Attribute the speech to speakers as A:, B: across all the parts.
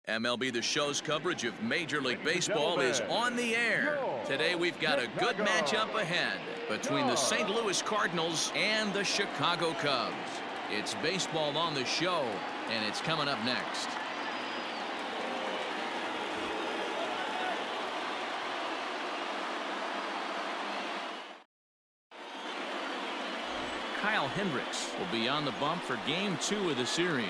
A: MLB The Show's coverage of Major League Baseball is on the air. Today we've got a good matchup ahead between the St. Louis Cardinals and the Chicago Cubs. It's baseball on the show, and it's coming up next. Kyle Hendricks will be on the bump for Game 2 of the series.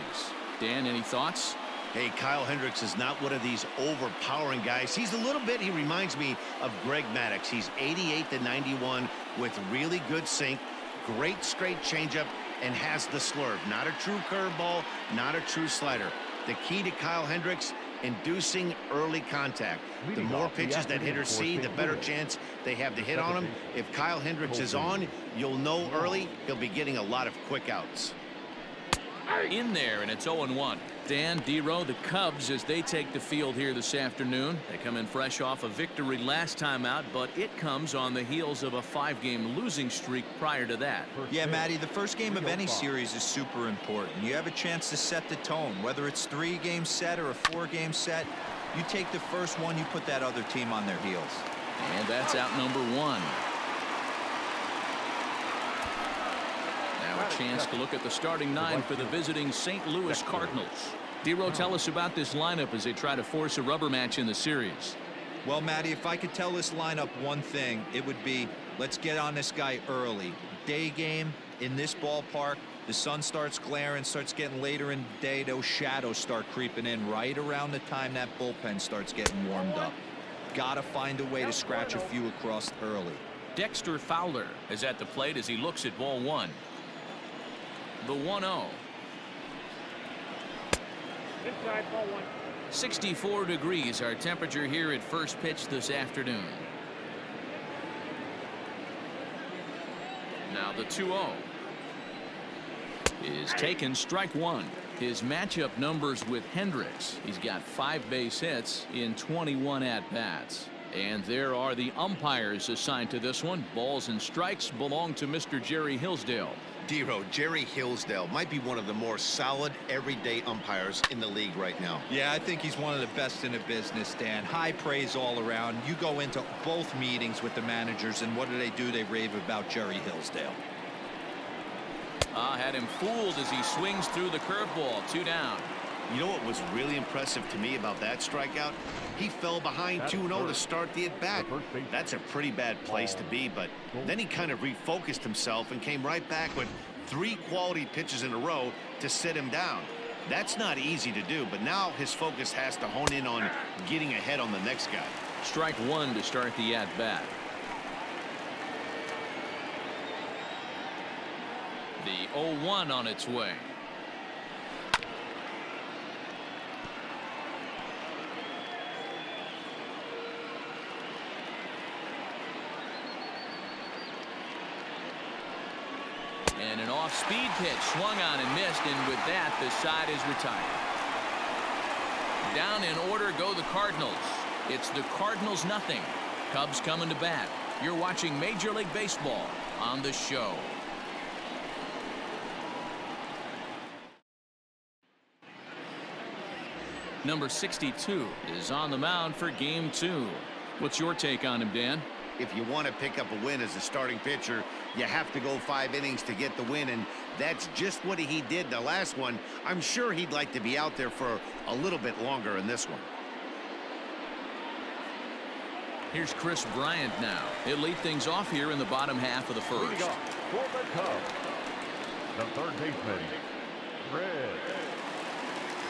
A: Dan, any thoughts?
B: Hey, Kyle Hendricks is not one of these overpowering guys. He's a little bit, he reminds me of Greg Maddux. He's 88 to 91 with really good sink, great straight changeup, and has the slurve. Not a true curveball, not a true slider. The key to Kyle Hendricks, inducing early contact. The more pitches that hitters see, the better chance they have to hit on him. If Kyle Hendricks is on, you'll know early he'll be getting a lot of quick outs.
A: In there, and it's 0-1. Dan, D-Row, the Cubs, as they take the field here this afternoon. They come in fresh off a victory last time out, but it comes on the heels of a 5-game losing streak prior to that.
C: Yeah, Matty, the first game of any series is super important. You have a chance to set the tone, whether it's 3-game set or a 4-game set. You take the first one, you put that other team on their heels.
A: And that's out number 1. Now a chance to look at the starting 9 for the visiting St. Louis Cardinals. D-Row, tell us about this lineup as they try to force a rubber match in the series.
C: Well, Matty, if I could tell this lineup one thing, it would be let's get on this guy early. Day game in this ballpark, the sun starts glaring, starts getting later in the day, those shadows start creeping in right around the time that bullpen starts getting warmed up. Gotta find a way to scratch a few across early.
A: Dexter Fowler is at the plate as he looks at ball 1. The 1-0. 64 degrees our temperature here at first pitch this afternoon. Now the 2-0 is taken, strike 1. His matchup numbers with Hendricks. He's got 5 base hits in 21 at-bats. And there are the umpires assigned to this one. Balls and strikes belong to Mr. Jerry Hillsdale.
B: D-Row, Jerry Hillsdale might be one of the more solid everyday umpires in the league right now.
C: Yeah, I think he's one of the best in the business, Dan. High praise all around. You go into both meetings with the managers, and what do? They rave about Jerry Hillsdale.
A: Had him fooled as he swings through the curveball. 2 down.
B: You know what was really impressive to me about that strikeout? He fell behind 2-0 to start the at-bat. That's a pretty bad place to be, but then he kind of refocused himself and came right back with 3 quality pitches in a row to sit him down. That's not easy to do, but now his focus has to hone in on getting ahead on the next guy.
A: Strike 1 to start the at-bat. The 0-1 on its way. And an off-speed pitch swung on and missed, and with that the side is retired. Down in order go the Cardinals. It's the Cardinals nothing. Cubs coming to bat. You're watching Major League Baseball on the show. Number 62 is on the mound for Game 2. What's your take on him, Dan?
B: If you want to pick up a win as a starting pitcher, you have to go 5 innings to get the win, and that's just what he did the last one. I'm sure he'd like to be out there for a little bit longer in this one.
A: Here's Chris Bryant now. He'll lead things off here in the bottom half of the first.
D: For the Cubs, the third baseman, Chris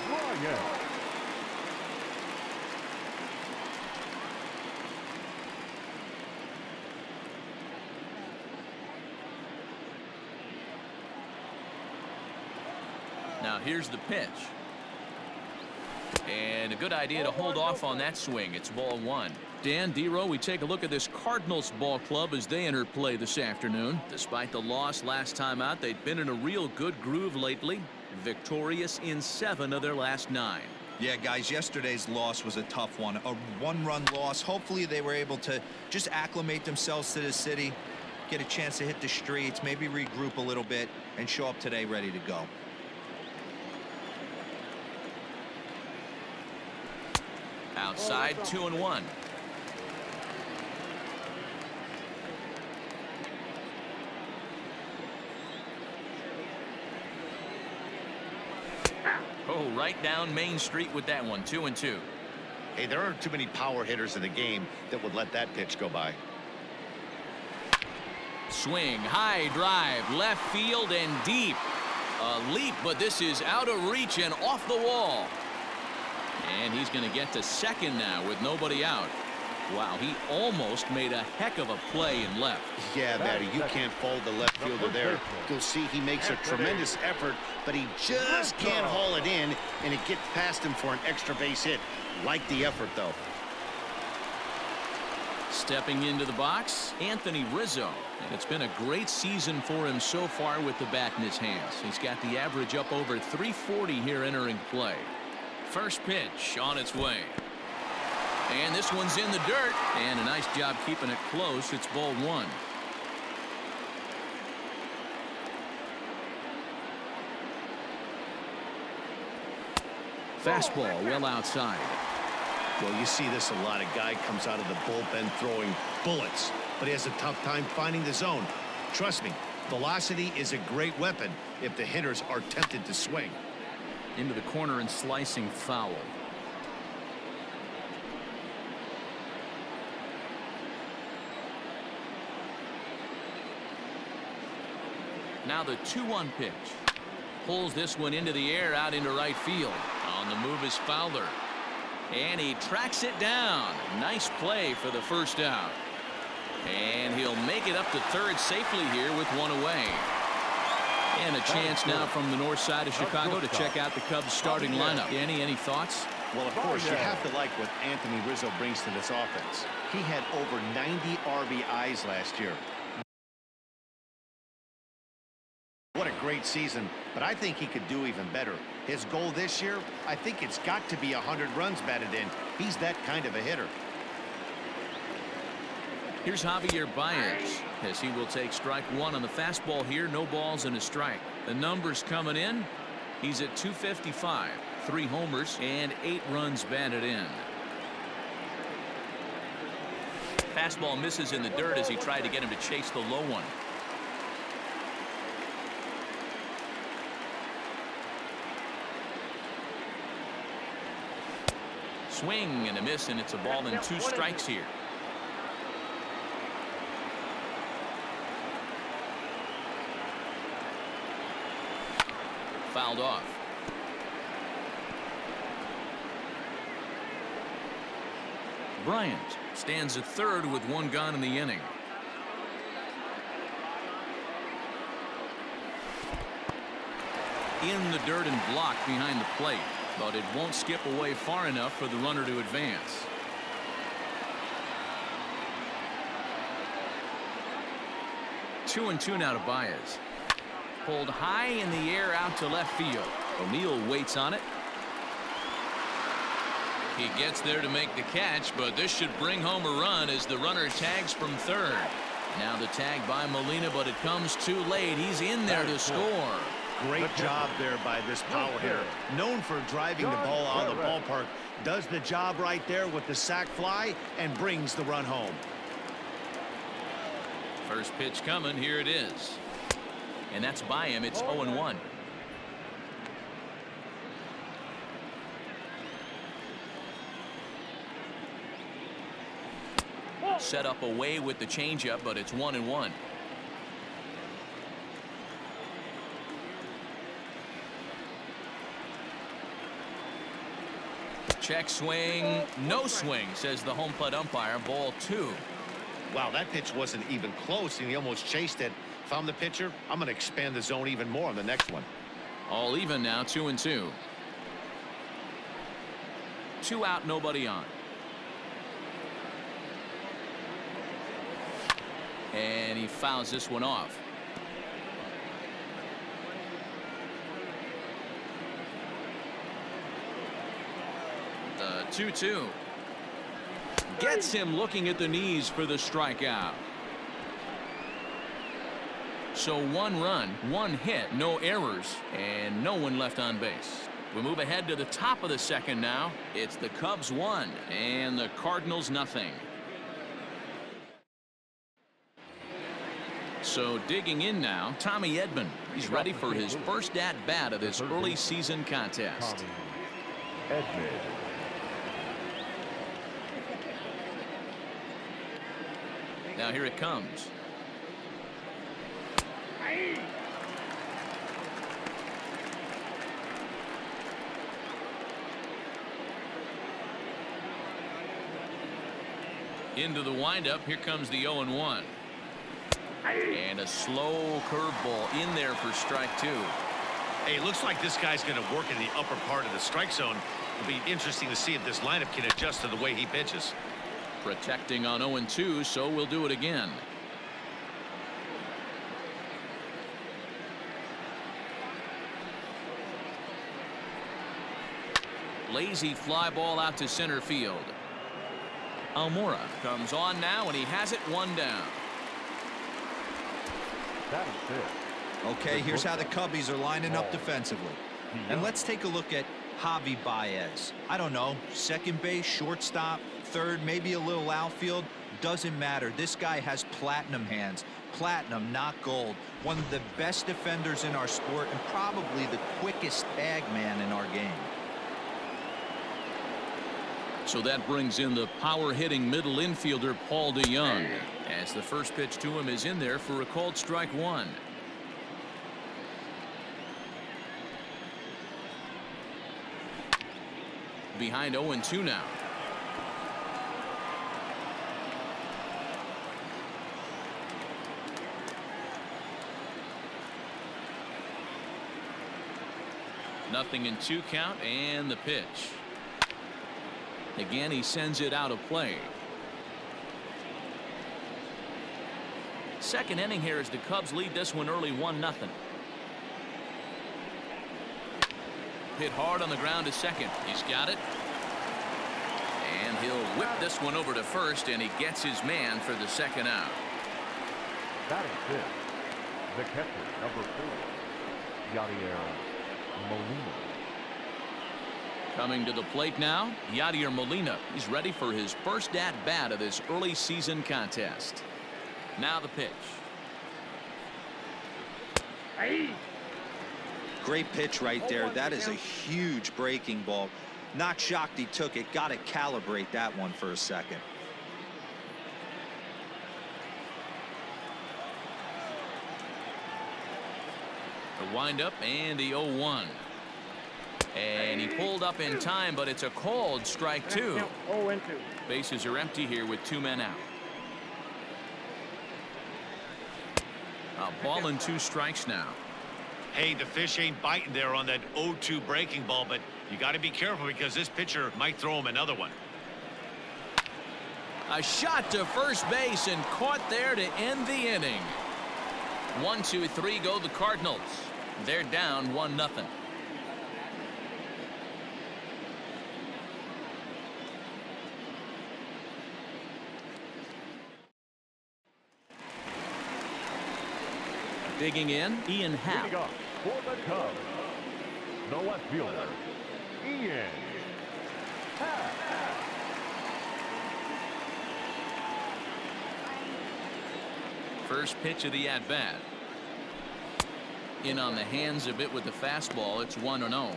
D: Bryant.
A: Now here's the pitch. And a good idea to hold off on that swing. It's ball 1. Dan, D-Row, we take a look at this Cardinals ball club as they enter play this afternoon. Despite the loss last time out, they've been in a real good groove lately. Victorious in 7 of their last 9.
C: Yeah, guys, yesterday's loss was a tough one. A 1-run loss. Hopefully they were able to just acclimate themselves to the city, get a chance to hit the streets, maybe regroup a little bit, and show up today ready to go.
A: Outside, 2-1. Oh, right down Main Street with that one. 2-2.
B: Hey, there aren't too many power hitters in the game that would let that pitch go by.
A: Swing, high drive, left field and deep. A leap, but this is out of reach and off the wall. And he's going to get to second now with nobody out. Wow, he almost made a heck of a play in left.
B: Yeah, Matty, you can't fold the left fielder there. You'll see he makes a tremendous effort, but he just can't haul it in, and it gets past him for an extra base hit. Like the effort, though.
A: Stepping into the box, Anthony Rizzo. And it's been a great season for him so far with the bat in his hands. He's got the average up over 340 here entering play. First pitch on its way. And this one's in the dirt. And a nice job keeping it close. It's ball one. Fastball well outside.
B: Well, you see this a lot. A guy comes out of the bullpen throwing bullets, but he has a tough time finding the zone. Trust me, velocity is a great weapon if the hitters are tempted to swing.
A: Into the corner and slicing foul. Now the 2-1 pitch. Pulls this one into the air out into right field. On the move is Fowler. And he tracks it down. Nice play for the first out. And he'll make it up to third safely here with one away. And a chance now from the north side of Chicago to check out the Cubs starting lineup. Danny, any thoughts?
B: Well, of course, you have to like what Anthony Rizzo brings to this offense. He had over 90 RBIs last year. What a great season, but I think he could do even better. His goal this year, I think it's got to be 100 runs batted in. He's that kind of a hitter.
A: Here's Javier Baez as he will take strike one on the fastball here. No balls and a strike. The numbers coming in. He's at 255, 3 homers and 8 runs batted in. Fastball misses in the dirt as he tried to get him to chase the low one. Swing and a miss, and it's a ball and 2 strikes here. Fouled off. Bryant stands at third with 1 gone in the inning. In the dirt and blocked behind the plate, but it won't skip away far enough for the runner to advance. Two and two now to Baez. Pulled high in the air out to left field. O'Neill waits on it. He gets there to make the catch, but this should bring home a run as the runner tags from third. Now the tag by Molina, but it comes too late. He's in there to score.
B: Great job there by this power hitter. Known for driving the ball out of the ballpark. Does the job right there with the sac fly and brings the run home.
A: First pitch coming. Here it is. And that's by him. It's 0-1. Set up away with the changeup, but it's 1-1. Check swing, no swing, says the home plate umpire. Ball 2.
B: Wow, that pitch wasn't even close, and he almost chased it. If I'm the pitcher, I'm going to expand the zone even more on the next one.
A: All even now, 2-2. 2 out, nobody on. And he fouls this one off. The 2-2 gets him looking at the knees for the strikeout. So 1 run, 1 hit, no errors, and no one left on base. We move ahead to the top of the second now. It's the Cubs 1 and the Cardinals nothing. So digging in now, Tommy Edman. He's ready for his first at-bat of this early season contest.
D: Edman.
A: Now here it comes. Into the windup. Here comes the 0-1. And a slow curveball in there for strike 2.
B: Hey, it looks like this guy's going to work in the upper part of the strike zone. It'll be interesting to see if this lineup can adjust to the way he pitches.
A: Protecting on 0-2, so we'll do it again. Lazy fly ball out to center field. Almora comes on now, and he has it 1 down.
D: That is it.
C: Okay, here's how the Cubbies are lining up defensively. And let's take a look at Javi Baez. I don't know, second base, shortstop, third, maybe a little outfield. Doesn't matter. This guy has platinum hands. Platinum, not gold. One of the best defenders in our sport and probably the quickest tag man in our game.
A: So that brings in the power-hitting middle infielder Paul DeYoung, as the first pitch to him is in there for a called strike 1. Behind 0-2 now. Nothing in 2 count, and the pitch. Again, he sends it out of play. Second inning here as the Cubs lead this one early 1-0. Hit hard on the ground to second. He's got it. And he'll whip this one over to first, and he gets his man for the second out.
D: That is it. The catcher, number 4, Yadier Molina.
A: Coming to the plate now, Yadier Molina. He's ready for his first at-bat of this early season contest. Now the pitch.
C: Great pitch right there. That is a huge breaking ball. Not shocked he took it. Got to calibrate that one for a second.
A: The windup and the 0-1. And he pulled up in time, but it's a called strike 2. Bases are empty here with 2 men out. A ball and 2 strikes now.
B: Hey, the fish ain't biting there on that 0-2 breaking ball, but you got to be careful because this pitcher might throw him another one.
A: A shot to first base and caught there to end the inning. 1, 2, 3 go the Cardinals. They're down 1-0. Digging in, Ian Happ.
D: Leading up for the Cubs, the left fielder, Ian Happ.
A: First pitch of the at-bat. In on the hands a bit with the fastball. It's 1-0.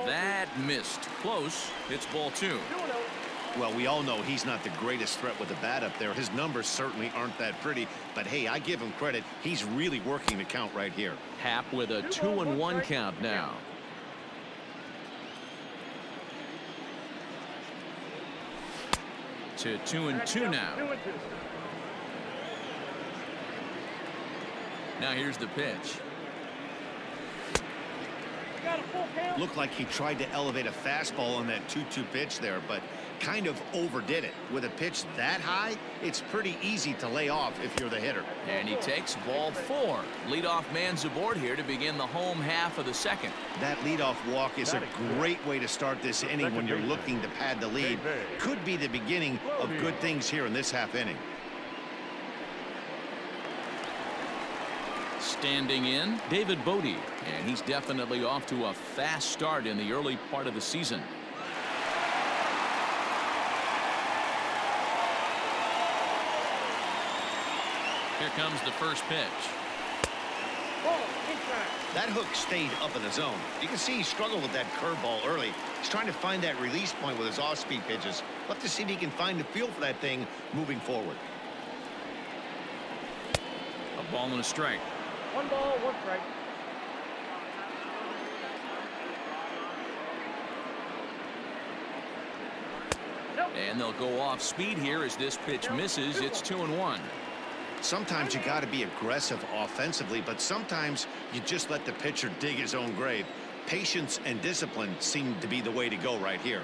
A: That missed. Close. It's ball 2.
B: Well, we all know he's not the greatest threat with the bat up there. His numbers certainly aren't that pretty, but hey, I give him credit. He's really working the count right here.
A: Happ with a 2-1 count now. To 2-2 now. Now here's the pitch.
B: Looked like he tried to elevate a fastball on that 2-2 pitch there, but kind of overdid it. With a pitch that high, it's pretty easy to lay off if you're the hitter.
A: And he takes ball 4. Leadoff man's aboard here to begin the home half of the second.
B: That leadoff walk is a great way to start this inning when you're looking to pad the lead. Could be the beginning of good things here in this half inning.
A: Standing in, David Bote, and he's definitely off to a fast start in the early part of the season. Here comes the first pitch.
B: That hook stayed up in the zone. You can see he struggled with that curveball early. He's trying to find that release point with his off-speed pitches. We'll have to see if he can find the feel for that thing moving forward.
A: A ball and a strike.
E: 1 ball, 1 strike.
A: And they'll go off speed here as this pitch misses. It's 2-1.
B: Sometimes you got to be aggressive offensively, but sometimes you just let the pitcher dig his own grave. Patience and discipline seem to be the way to go right here.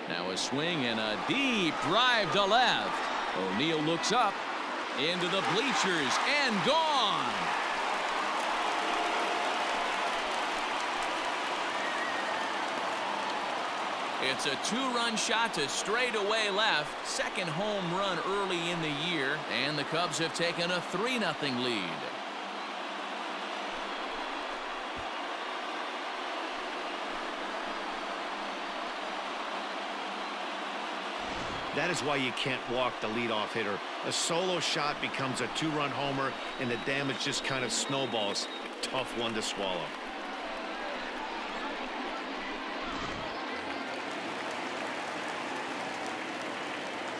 A: Now a swing and a deep drive to left. O'Neill looks up into the bleachers and gone. It's a 2-run shot to straightaway left. Second home run early in the year, and the Cubs have taken a 3-0 lead.
B: That is why you can't walk the leadoff hitter. A solo shot becomes a 2-run homer, and the damage just kind of snowballs. Tough one to swallow.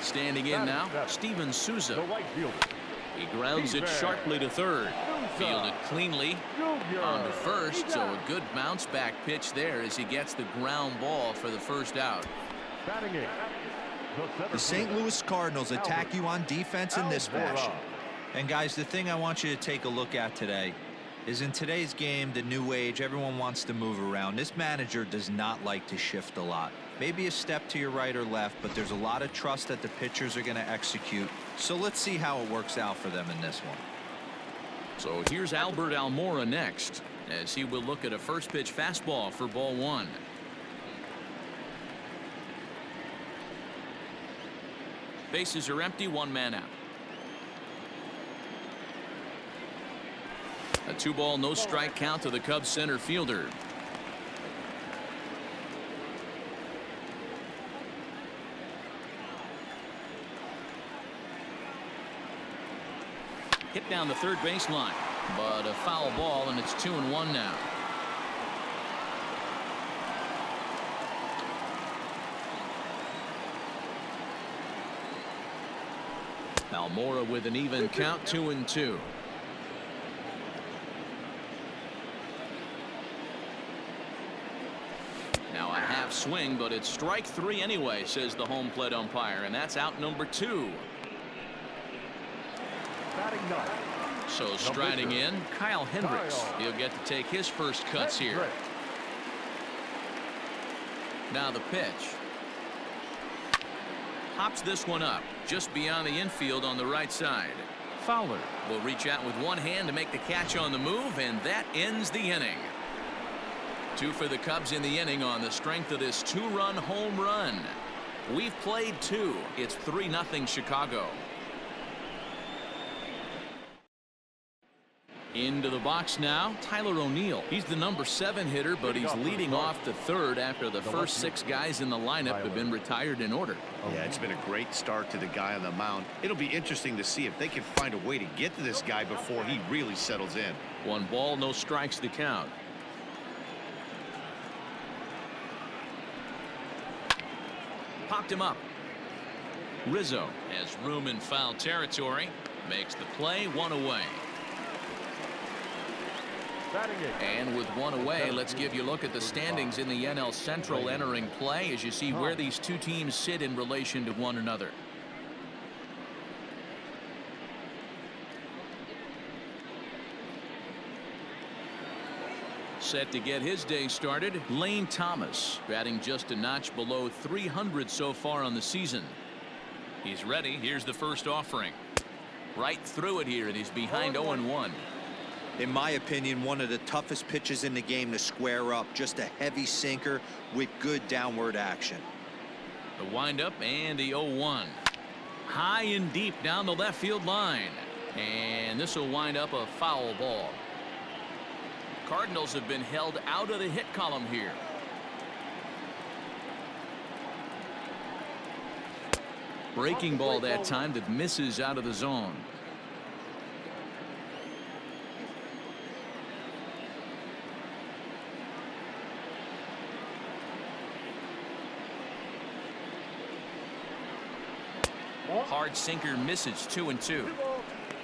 A: Standing in now, Steven Souza.
D: The right fielder.
A: He grounds it sharply to third. Fielded cleanly on to first, so a good bounce back pitch there as he gets the ground ball for the first out.
D: Batting in.
C: The St. Louis Cardinals attack you on defense in this fashion. And guys, the thing I want you to take a look at today is in today's game, the new age, everyone wants to move around. This manager does not like to shift a lot. Maybe a step to your right or left, but there's a lot of trust that the pitchers are going to execute. So let's see how it works out for them in this one.
A: So here's Albert Almora next, as he will look at a first pitch fastball for ball 1. Bases are empty, 1 man out. A 2-ball, no strike count to the Cubs center fielder. Hit down the third baseline, but a foul ball, and it's 2-1 now. Almora with an even count, 2-2. Now a half swing, but it's strike 3 anyway, says the home plate umpire, and that's out number 2.
D: Batting 9.
A: So striding in, Kyle Hendricks. He'll get to take his first cuts here. Now the pitch. Hops this one up just beyond the infield on the right side. Fowler will reach out with one hand to make the catch on the move, and that ends the inning. 2 for the Cubs in the inning on the strength of this 2-run home run. We've played 2. It's 3-0 Chicago. Into the box now, Tyler O'Neill. He's the number 7 hitter, but he's leading off the third after the first 6 guys in the lineup have been retired in order.
B: Yeah, it's been a great start to the guy on the mound. It'll be interesting to see if they can find a way to get to this guy before he really settles in.
A: 1 ball, no strikes to count. Popped him up. Rizzo has room in foul territory. Makes the play, 1 away. And with 1 away, let's give you a look at the standings in the NL Central entering play as you see where these 2 teams sit in relation to one another. Set to get his day started, Lane Thomas, batting just a notch below 300 so far on the season. He's ready. Here's the first offering. Right through it here, and he's behind 0-1.
C: In my opinion, one of the toughest pitches in the game to square up. Just a heavy sinker with good downward action.
A: The windup and the 0-1. High and deep down the left field line. And this will wind up a foul ball. Cardinals have been held out of the hit column here. Breaking ball that time that misses out of the zone. Hard sinker misses 2-2.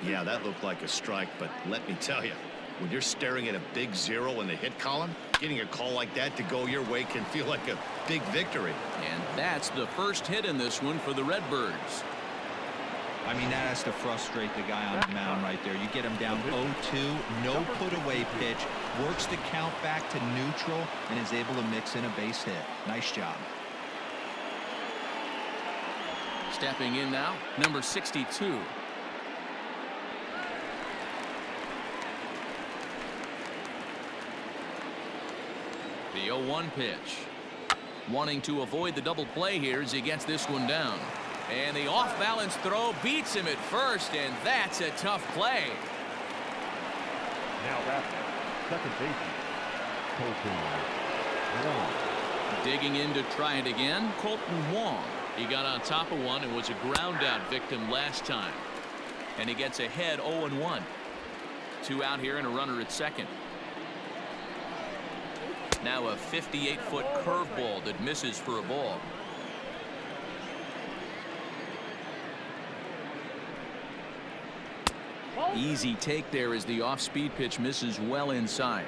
B: Yeah, that looked like a strike, but let me tell you, when you're staring at a big 0 in the hit column, getting a call like that to go your way can feel like a big victory.
A: And that's the first hit in this one for the Redbirds.
C: I mean, that has to frustrate the guy on the mound right there. You get him down 0-2, no put-away pitch, works the count back to neutral, and is able to mix in a base hit. Nice job.
A: Stepping in now, number 62. The 0-1 pitch. Wanting to avoid the double play here as he gets this one down. And the off-balance throw beats him at first, and that's a tough play.
D: Now that's second baseman, Colton Wong.
A: Digging in to try it again, Colton Wong. He got on top of one and was a ground-out victim last time. And he gets ahead 0-1. 2 out here and a runner at second. Now a 58-foot curveball that misses for a ball. Easy take there as the off-speed pitch misses well inside.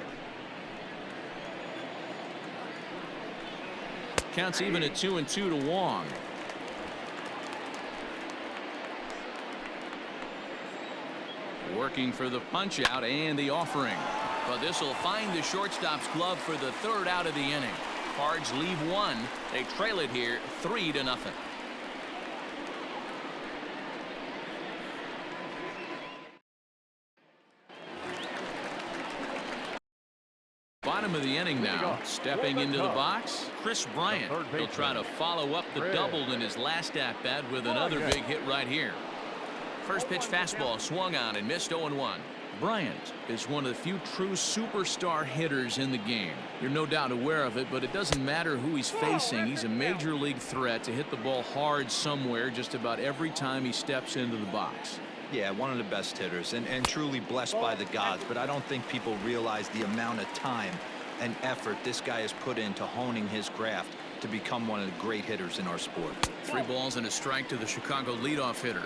A: Counts even at 2-2 to Wong. Working for the punch out and the offering. But this will find the shortstop's glove for the 3rd out of the inning. Cards leave 1. They trail it here 3-0. Bottom of the inning now. Stepping into the box, Chris Bryant. He'll try to follow up the double in his last at-bat with another big hit right here. First pitch fastball swung on and missed 0-1. Bryant is one of the few true superstar hitters in the game. You're no doubt aware of it, but it doesn't matter who he's facing. He's a major league threat to hit the ball hard somewhere just about every time he steps into the box.
C: Yeah, one of the best hitters and truly blessed by the gods, but I don't think people realize the amount of time and effort this guy has put into honing his craft to become one of the great hitters in our sport.
A: 3 balls and a strike to the Chicago leadoff hitter.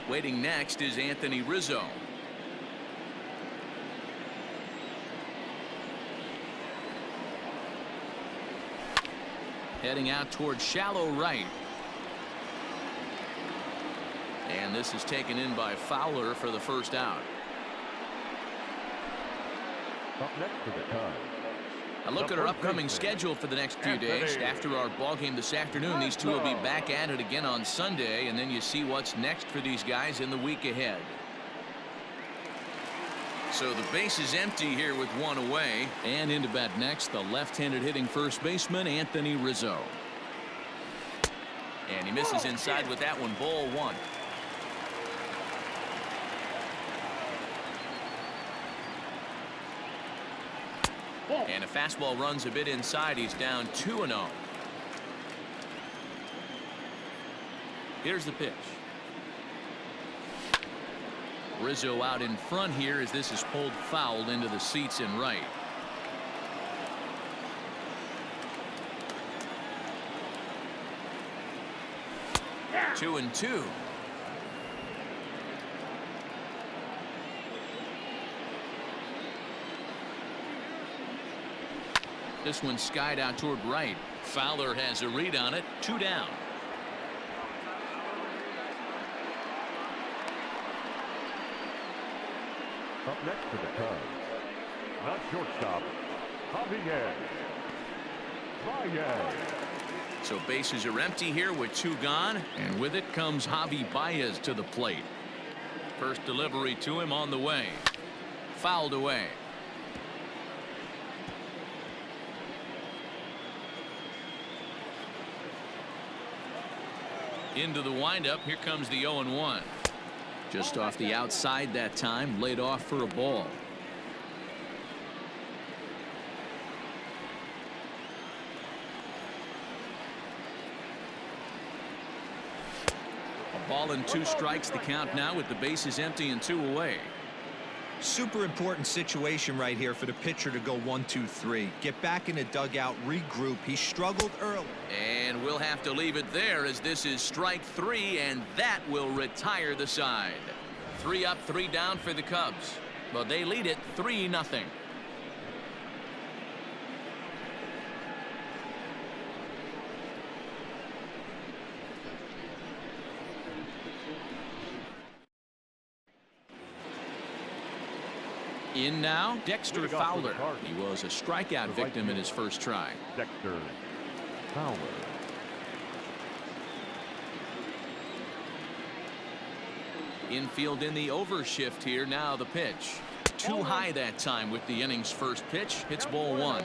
A: Waiting next is Anthony Rizzo. Heading out towards shallow right. And this is taken in by Fowler for the 1st out.
D: Up next to the Cubs.
A: A look at our upcoming schedule for the next few days. After our ball game this afternoon, these two will be back at it again on Sunday, and then you see what's next for these guys in the week ahead. So the base is empty here with 1 away. And into bat next, the left-handed hitting first baseman, Anthony Rizzo. And he misses inside with that one, ball 1. And a fastball runs a bit inside. He's down 2-0. Here's the pitch. Rizzo out in front here as this is pulled foul into the seats in right. Yeah. 2-2. This one skied out toward right. Fowler has a read on it. 2 down.
D: Up next to the Cubs, not shortstop, Javier Baez.
A: So bases are empty here with 2 gone, and with it comes Javi Baez to the plate. First delivery to him on the way. Fouled away. Into the windup. Here comes the 0-1. Just off the outside that time, laid off for a ball. A ball and 2 strikes, the count now with the bases empty and 2 away.
C: Super important situation right here for the pitcher to go 1-2-3. Get back in the dugout, regroup. He struggled early.
A: And we'll have to leave it there as this is strike 3, and that will retire the side. 3 up, 3 down for the Cubs. But they lead it 3-0. In now, Dexter Fowler. He was a strikeout victim in his first try.
D: Dexter Fowler.
A: Infield in the overshift here. Now the pitch. Too high that time with the inning's first pitch. Hits ball 1.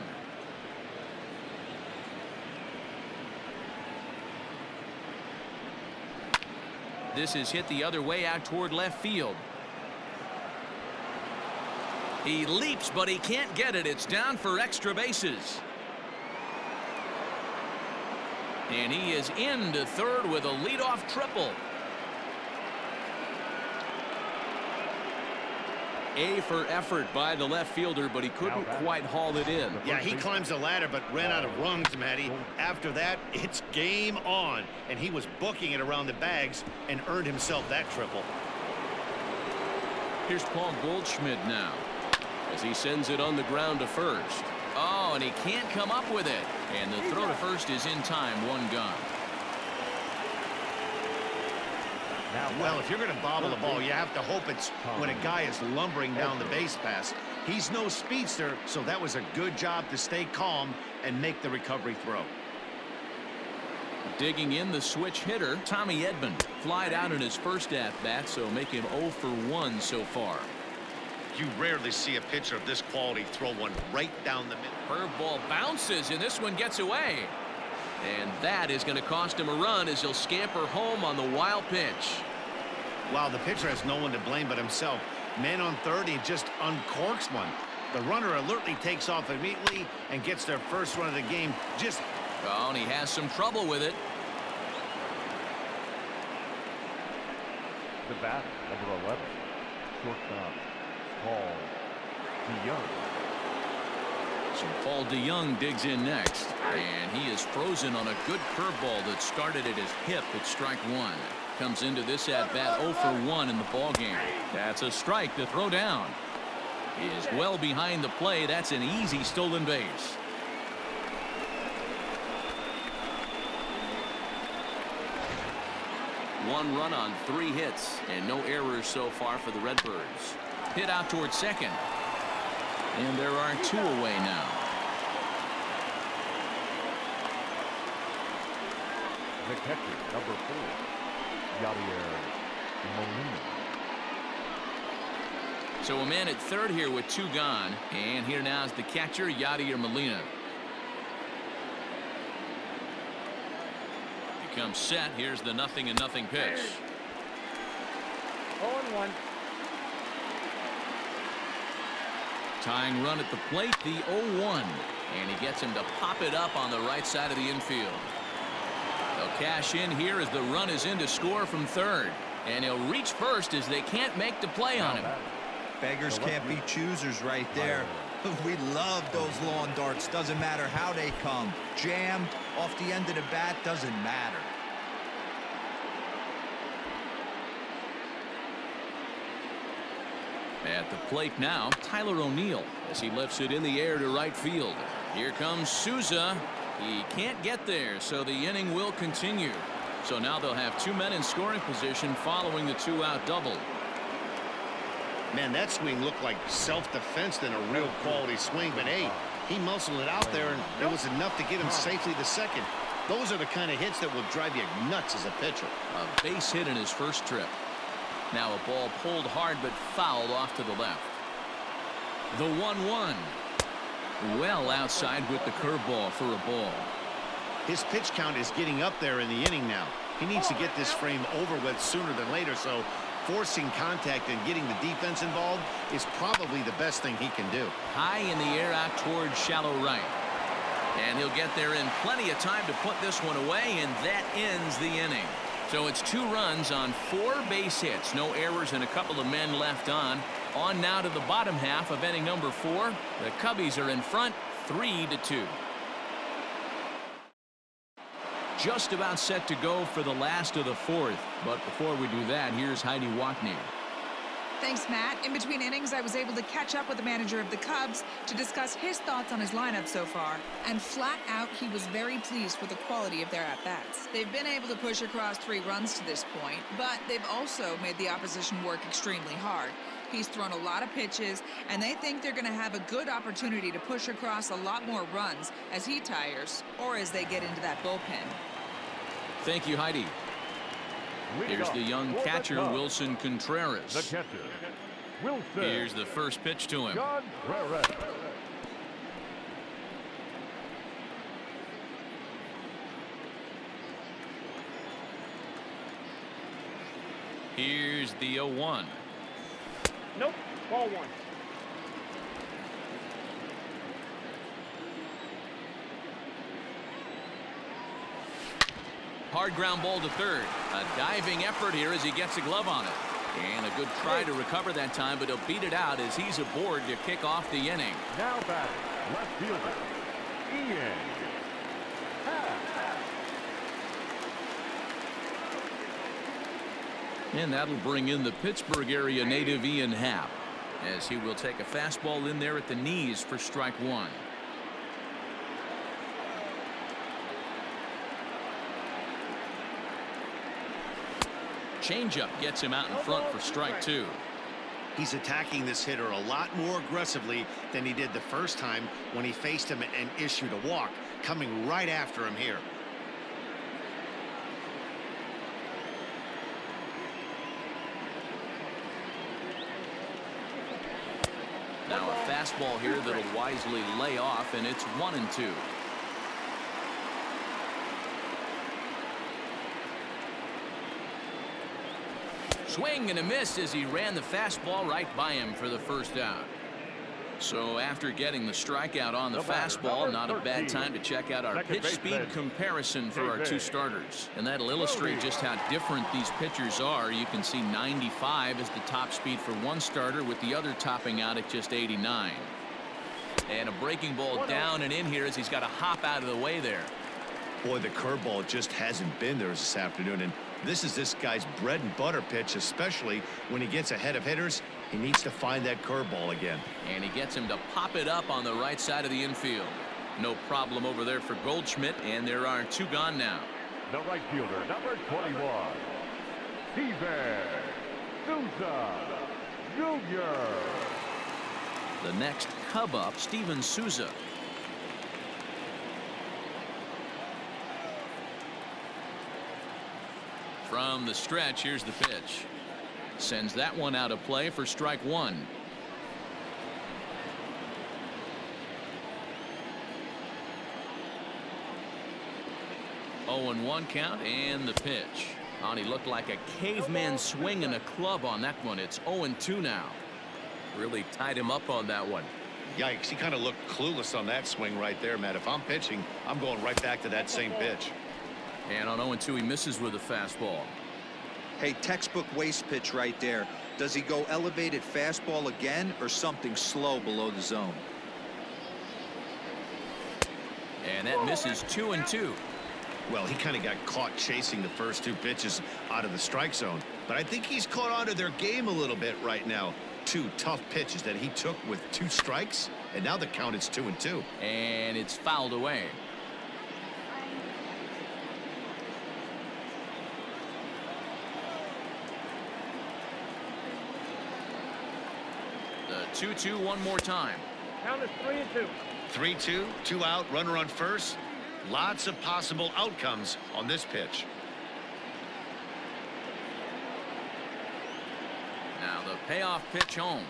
A: This is hit the other way out toward left field. He leaps, but he can't get it. It's down for extra bases. And he is into third with a leadoff triple. A for effort by the left fielder, but he couldn't quite haul it in.
B: Yeah, he climbs the ladder but ran out of rungs, Matty. After that, it's game on. And he was booking it around the bags and earned himself that triple.
A: Here's Paul Goldschmidt now, as he sends it on the ground to first. Oh, and he can't come up with it. And the throw to first is in time. 1 gone.
B: Well, if you're going to bobble the ball, you have to hope it's when a guy is lumbering down the base pass. He's no speedster, so that was a good job to stay calm and make the recovery throw.
A: Digging in the switch hitter, Tommy Edman. Flied out in his first at-bat, so make him 0 for 1 so far.
B: You rarely see a pitcher of this quality throw one right down the middle.
A: Curveball bounces, and this one gets away. And that is going to cost him a run as he'll scamper home on the wild pitch.
B: Wow, the pitcher has no one to blame but himself. Man on third, he just uncorks one. The runner alertly takes off immediately and gets their first run of the game.
A: Oh, and he has some trouble with it.
D: The bat, number 11, shortstop, Paul DeYoung.
A: So Paul DeYoung digs in next, and he is frozen on a good curveball that started at his hip at strike 1. Comes into this at bat 0 for 1 in the ball game. That's a strike to throw down. He is well behind the play. That's an easy stolen base. One run on 3 hits and no errors so far for the Redbirds. Hit out towards second. And there are 2 away now.
D: The catcher, number 4, Yadier Molina.
A: So a man at third here with 2 gone. And here now is the catcher, Yadier Molina. He comes set. Here's the 0-0 pitch.
E: 0-1.
A: Tying run at the plate, the 0-1. And he gets him to pop it up on the right side of the infield. They'll cash in here as the run is in to score from third. And he'll reach first as they can't make the play on him.
C: Beggars can't be choosers right there. We love those lawn darts. Doesn't matter how they come. Jammed off the end of the bat, doesn't matter.
A: At the plate now, Tyler O'Neill as he lifts it in the air to right field. Here comes Souza. He can't get there, so the inning will continue. So now they'll have 2 men in scoring position following the 2-out double.
B: Man, that swing looked like self-defense than a real quality swing, but hey, he muscled it out there and it was enough to get him safely to second. Those are the kind of hits that will drive you nuts as a pitcher.
A: A base hit in his first trip. Now a ball pulled hard but fouled off to the left. The 1-1. Well outside with the curveball for a ball.
B: His pitch count is getting up there in the inning now. He needs to get this frame over with sooner than later, so forcing contact and getting the defense involved is probably the best thing he can do.
A: High in the air out towards shallow right. And he'll get there in plenty of time to put this one away, and that ends the inning. So it's 2 runs on 4 base hits. No errors and a couple of men left on. On now to the bottom half of inning number 4. The Cubbies are in front 3-2. Just about set to go for the last of the 4th. But before we do that, here's Heidi Wackney.
E: Thanks, Matt. In between innings, I was able to catch up with the manager of the Cubs to discuss his thoughts on his lineup so far. And flat out, he was very pleased with the quality of their at-bats. They've been able to push across 3 runs to this point, but they've also made the opposition work extremely hard. He's thrown a lot of pitches, and they think they're going to have a good opportunity to push across a lot more runs as he tires or as they get into that bullpen.
A: Thank you, Heidi. Here's the young catcher, Wilson Contreras.
D: The catcher, Wilson.
A: Here's the first pitch to him.
D: Contreras.
A: Here's the 0-1.
F: Nope, ball 1.
A: Hard ground ball to third. A diving effort here as he gets a glove on it. And a good try to recover that time, but he'll beat it out as he's aboard to kick off the inning.
D: Now batting, left fielder, Ian.
A: And that'll bring in the Pittsburgh area native Ian Happ, as he will take a fastball in there at the knees for strike 1. Changeup gets him out in front for strike 2.
B: He's attacking this hitter a lot more aggressively than he did the first time when he faced him and issued a walk, coming right after him here.
A: Now a fastball here that'll wisely lay off, and it's 1-2. Swing and a miss as he ran the fastball right by him for the first out. So after getting the strikeout on the fastball, not a bad time to check out our pitch speed comparison for our 2 starters. And that'll illustrate just how different these pitchers are. You can see 95 is the top speed for one starter, with the other topping out at just 89. And a breaking ball down and in here as he's got to hop out of the way there.
B: Boy, the curveball just hasn't been there this afternoon, and this is this guy's bread and butter pitch, especially when he gets ahead of hitters. He needs to find that curveball again.
A: And he gets him to pop it up on the right side of the infield. No problem over there for Goldschmidt, and there are 2 gone now.
D: The right fielder, number 21, Steven Souza Jr.
A: The next Cub up, Steven Souza. From the stretch, here's the pitch. Sends that one out of play for strike 1. Oh, and 1 count, and the pitch. Oh, he looked like a caveman swinging a club on that one. It's 0-2 now. Really tied him up on that one.
B: Yikes, he kind of looked clueless on that swing right there, Matt. If I'm pitching, I'm going right back to that same pitch.
A: And on 0-2, he misses with a fastball.
C: Hey, textbook waste pitch right there. Does he go elevated fastball again or something slow below the zone?
A: And that misses 2-2.
B: Well, he kind of got caught chasing the first 2 pitches out of the strike zone. But I think he's caught on to their game a little bit right now. 2 tough pitches that he took with 2 strikes, and now the count is 2-2.
A: And it's fouled away. The 2-2 one more time.
F: Count is 3-2.
B: 3-2, 2 out, runner on first. Lots of possible outcomes on this pitch.
A: Now the payoff pitch home.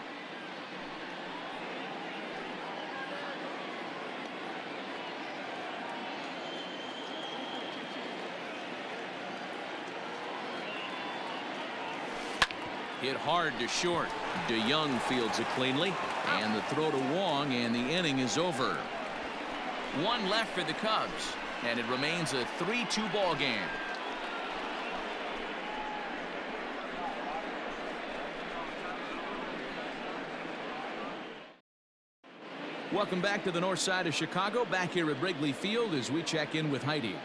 A: Hit hard to short. DeYoung fields it cleanly. And the throw to Wong, and the inning is over. One left for the Cubs, and it remains a 3-2 ball game. Welcome back to the north side of Chicago. Back here at Wrigley Field as we check in with Heidi.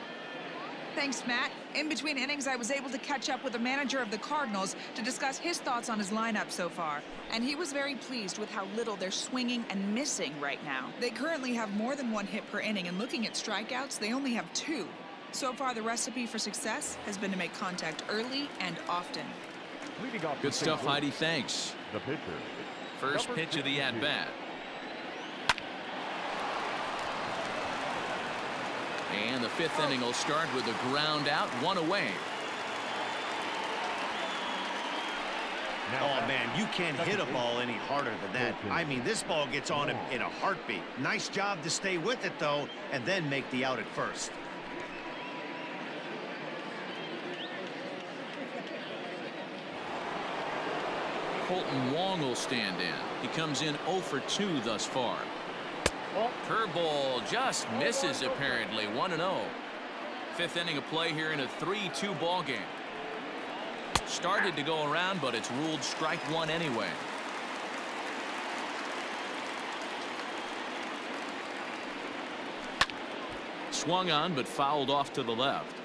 E: Thanks, Matt. In between innings, I was able to catch up with the manager of the Cardinals to discuss his thoughts on his lineup so far. And he was very pleased with how little they're swinging and missing right now. They currently have more than 1 hit per inning, and looking at strikeouts, they only have 2. So far, the recipe for success has been to make contact early and often.
D: Leading off
A: Good stuff, Heidi. Thanks.
D: The pitcher.
A: First pitch of the at-bat. And the 5th inning will start with a ground out, 1 away.
B: Oh, man, you can't hit a ball any harder than that. I mean, this ball gets on him in a heartbeat. Nice job to stay with it, though, and then make the out at first.
A: Colton Wong will stand in. He comes in 0 for 2 thus far. Curveball just misses apparently. 1-0. 5th inning of play here in a 3-2 ball game. Started to go around, but it's ruled strike 1 anyway. Swung on, but fouled off to the left.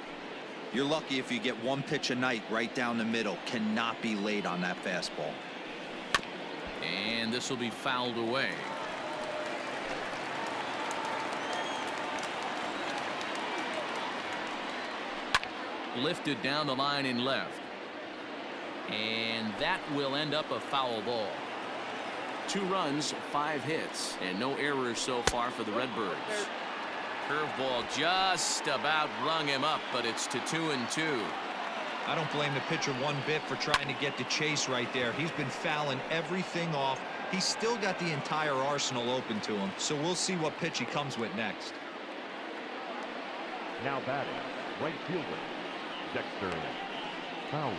C: You're lucky if you get 1 pitch a night right down the middle. Cannot be late on that fastball.
A: And this will be fouled away. Lifted down the line in left. And that will end up a foul ball. 2 runs, 5 hits, and no errors so far for the Redbirds. Curveball just about rung him up, but it's to 2-2.
C: I don't blame the pitcher one bit for trying to get the chase right there. He's been fouling everything off. He's still got the entire arsenal open to him, so we'll see what pitch he comes with next.
D: Now batting, right fielder, Dexter Fowler.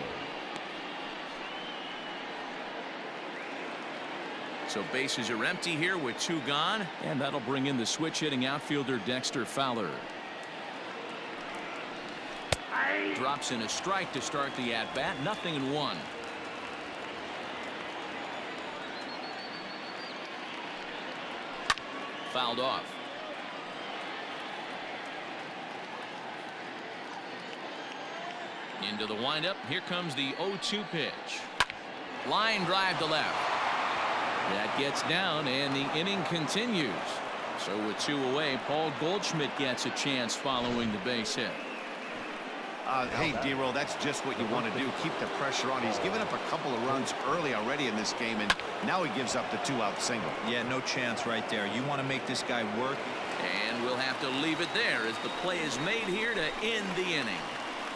A: So bases are empty here with 2 gone, and that'll bring in the switch hitting outfielder Dexter Fowler. Drops in a strike to start the at-bat. 0-1. Fouled off. Into the windup. Here comes the 0-2 pitch. Line drive to left. That gets down, and the inning continues. So with 2 away, Paul Goldschmidt gets a chance following the base hit.
B: Hey, D-Roll, that's just what you want to do. Keep the pressure on. He's given up a couple of runs early already in this game, and now he gives up the 2-out single.
C: Yeah, no chance right there. You want to make this guy work.
A: And we'll have to leave it there as the play is made here to end the inning.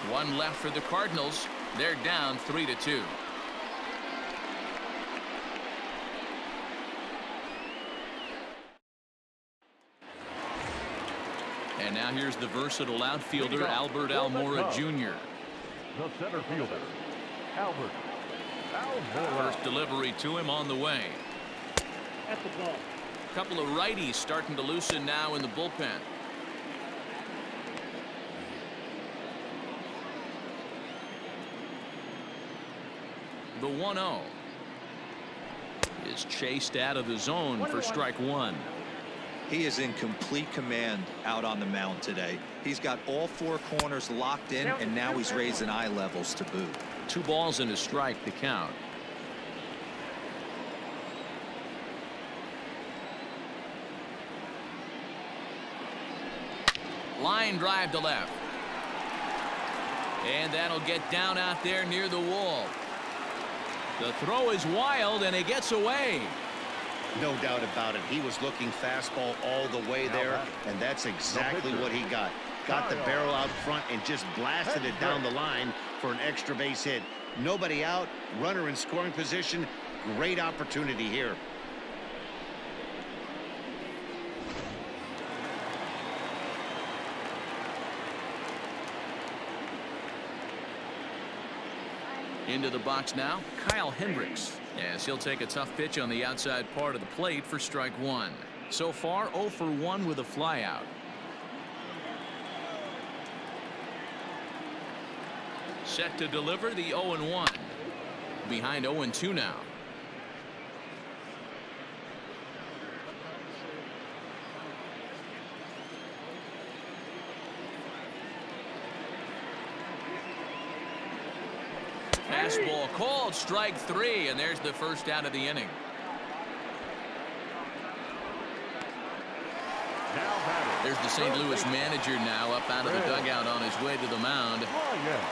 A: 1 left for the Cardinals. They're down 3-2. And now here's the versatile outfielder Albert Almora Jr.
D: The center fielder, Albert Almora.
A: First delivery to him on the way.
F: That's the ball.
A: A couple of righties starting to loosen now in the bullpen. The 1-0 is chased out of the zone for strike 1.
C: He is in complete command out on the mound today. He's got all 4 corners locked in, and now he's raising eye levels to boot.
A: 2 balls and a strike to count. Line drive to left. And that'll get down out there near the wall. The throw is wild, and it gets away.
B: No doubt about it. He was looking fastball all the way there, and that's exactly what he got. Got the barrel out front and just blasted it down the line for an extra base hit. Nobody out, runner in scoring position. Great opportunity here.
A: Into the box now, Kyle Hendricks, as he'll take a tough pitch on the outside part of the plate for strike one. So far 0 for 1 with a flyout. Set to deliver the 0-1. Behind 0-2 now. Fastball called, strike 3, and there's the first out of the inning. There's the St. Louis manager now up out of the dugout on his way to the mound.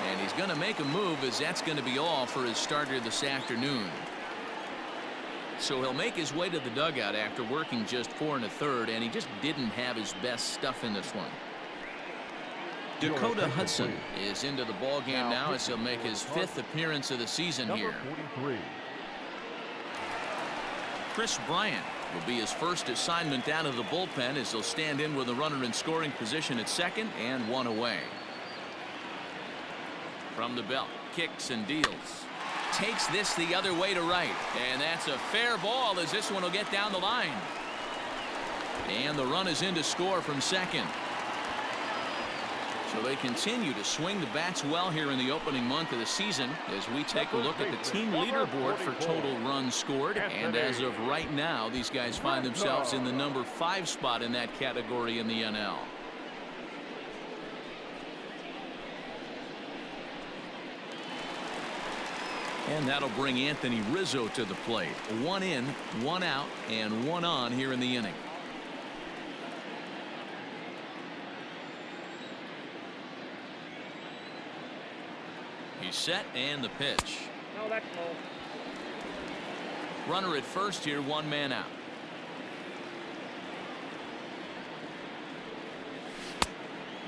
A: And he's going to make a move, as that's going to be all for his starter this afternoon. So he'll make his way to the dugout after working just 4 1/3, and he just didn't have his best stuff in this one. Dakota Hudson is into the ball game now, as he'll make his 5th appearance of the season here. Chris Bryant will be his first assignment out of the bullpen, as he'll stand in with a runner in scoring position at second and 1 away. From the belt, kicks and deals. Takes this the other way to right, and that's a fair ball, as this one will get down the line. And the run is in to score from second. So they continue to swing the bats well here in the opening month of the season, as we take a look at the team leaderboard for total runs scored. And as of right now, these guys find themselves in the number 5 spot in that category in the NL. And that'll bring Anthony Rizzo to the plate. 1 in, 1 out, and 1 on here in the inning. He's set, and the pitch.
F: No, that's low.
A: Runner at first here, 1 man out.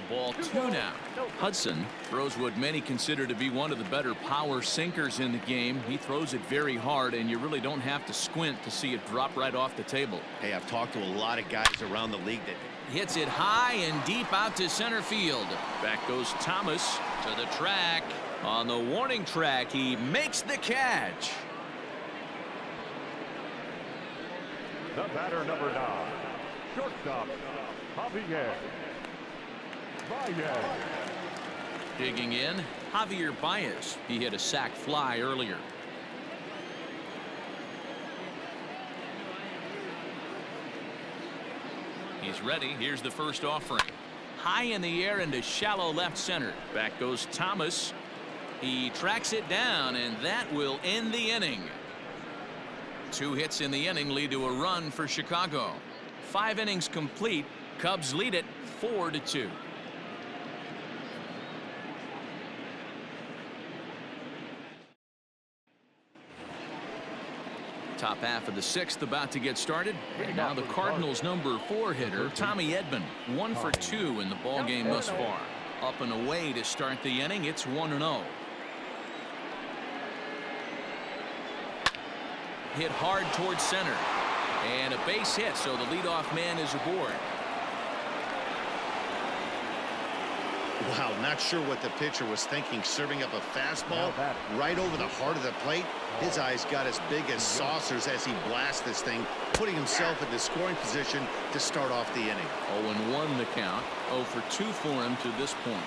A: Ball 2 now. Hudson throws what many consider to be one of the better power sinkers in the game. He throws it very hard, and you really don't have to squint to see it drop right off the table.
B: Hey, I've talked to a lot of guys around the league that
A: hits it high and deep out to center field. Back goes Thomas to the track. On the warning track, he makes the catch.
D: The batter, number 9, shortstop, Javier Baez.
A: Digging in, Javier Baez. He hit a sac fly earlier. He's ready. Here's the first offering. High in the air into shallow left center. Back goes Thomas. He tracks it down, and that will end the inning. 2 hits in the inning lead to a run for Chicago. 5 innings complete. Cubs lead it 4-2. Top half of the 6th about to get started, and now the Cardinals' number 4 hitter, Tommy Edman, 1 for 2 in the ball game thus far. Up and away to start the inning. It's 1-0. Hit hard towards center, and a base hit, so the leadoff man is aboard.
B: Wow, not sure what the pitcher was thinking, serving up a fastball right over the heart of the plate. His eyes got as big as saucers as he blasts this thing, putting himself in the scoring position to start off the inning.
A: 0-1 the count. 0 for 2 for him to this point.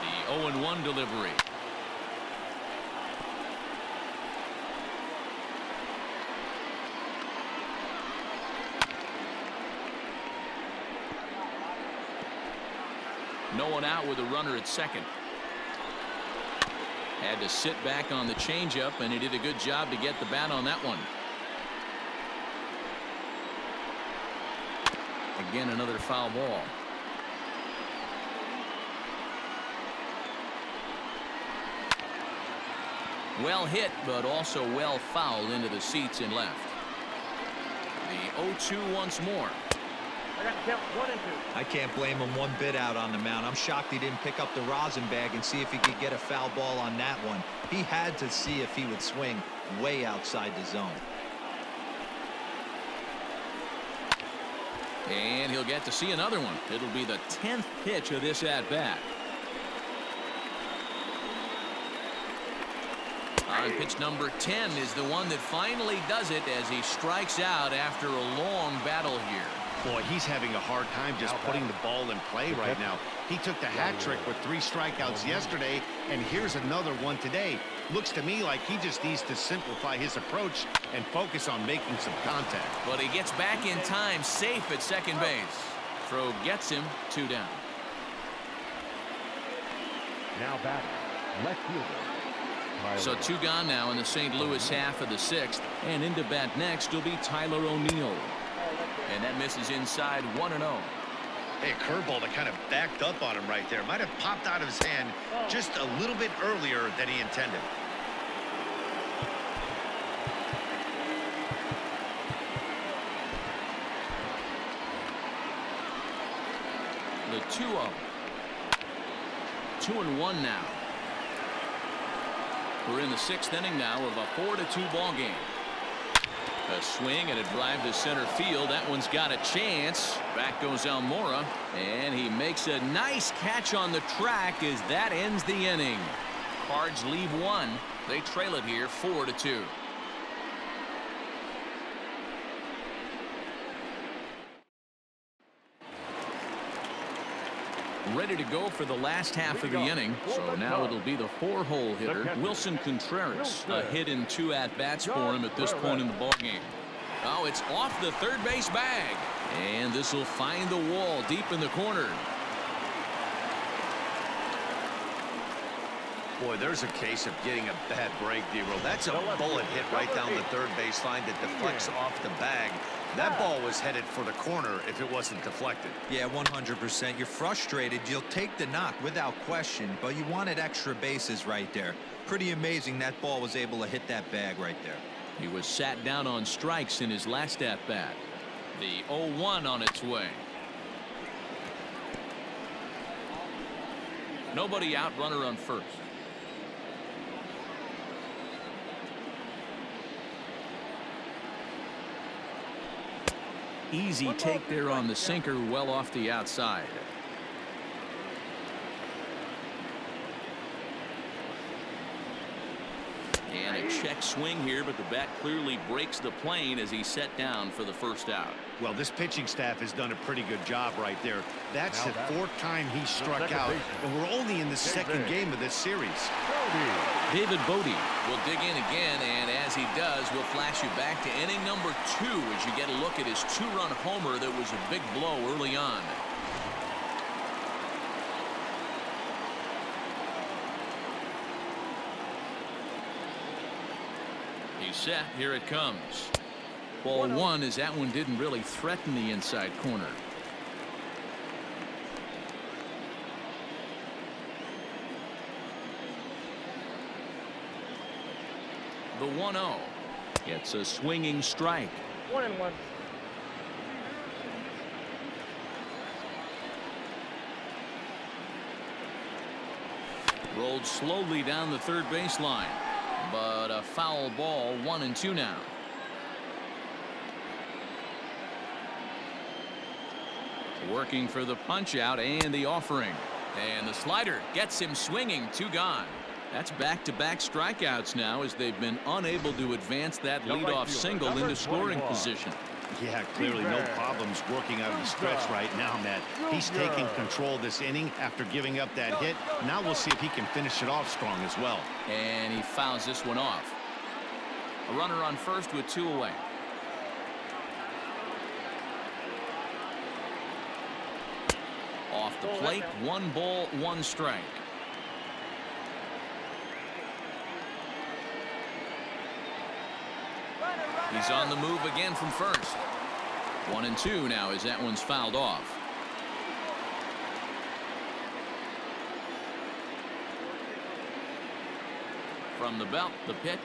A: The 0-1 delivery. No one out with a runner at second. Had to sit back on the changeup, and he did a good job to get the bat on that one. Again, another foul ball. Well hit, but also well fouled into the seats and left. The 0-2 once more.
F: I got to count 1 and 2.
C: I can't blame him one bit out on the mound. I'm shocked he didn't pick up the rosin bag and see if he could get a foul ball on that one. He had to see if he would swing way outside the zone.
A: And he'll get to see another one. It'll be the 10th pitch of this at-bat. On pitch number 10 is the one that finally does it as he strikes out after a long battle here.
B: Boy, he's having a hard time just putting the ball in play right now. He took the hat trick with 3 strikeouts yesterday, and here's another one today. Looks to me like he just needs to simplify his approach and focus on making some contact.
A: But he gets back in time, safe at second base. Throw gets him 2 down.
D: Now batting, left fielder.
A: So 2 gone now in the St. Louis half of the 6th. And into bat next will be Tyler O'Neill. And that misses inside 1-0.
B: Hey, a curveball that kind of backed up on him right there. Might have popped out of his hand just a little bit earlier than he intended.
A: The 2-0. 2-1 now. We're in the 6th inning now of a 4-2 ball game. A swing and a drive to center field. That one's got a chance. Back goes Almora, and he makes a nice catch on the track as that ends the inning. Cards leave 1. They trail it here 4-2. Ready to go for the last half of the inning. So now it'll be the 4-hole hitter, Wilson Contreras. A hit in 2 at-bats for him at this point in the ballgame. Oh, it's off the third base bag. And this will find the wall deep in the corner.
B: Boy, there's a case of getting a bad break, D-Roll. That's a bullet hit right down the third base line that deflects off the bag. That ball was headed for the corner if it wasn't deflected.
C: Yeah, 100%. You're frustrated. You'll take the knock without question, but you wanted extra bases right there. Pretty amazing that ball was able to hit that bag right there.
A: He was sat down on strikes in his last at-bat. The 0-1 on its way. Nobody out, runner on first. Easy take there on the sinker, well off the outside. And a check swing here, but the bat clearly breaks the plane as he's set down for the first out.
B: Well, this pitching staff has done a pretty good job right there. That's the 4th time he struck out, and we're only in the 2nd game of this series.
A: David Bote will dig in again, and as he does, we'll flash you back to inning number 2 as you get a look at his 2-run homer that was a big blow early on. He's set. Here it comes. Ball 1 as that one didn't really threaten the inside corner. The 1-0. It's a swinging strike.
F: 1-1.
A: Rolled slowly down the third baseline, but a foul ball. 1-2 now. Working for the punch out and the offering, and the slider gets him swinging. 2 gone. That's back-to-back strikeouts now as they've been unable to advance that leadoff single into scoring position.
B: Yeah, clearly no problems working out of the stretch right now, Matt. He's taking control this inning after giving up that hit. Now we'll see if he can finish it off strong as well.
A: And he fouls this one off. A runner on first with 2 away. Off the plate, 1 ball, 1 strike. He's on the move again from first. 1-2 now as that one's fouled off. From the belt, the pitch.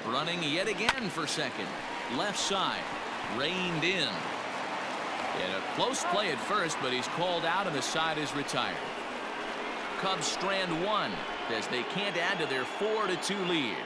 A: Running yet again for second. Left side. Reined in. And a close play at first, but he's called out and the side is retired. Cubs strand 1 as they can't add to their 4-2 lead.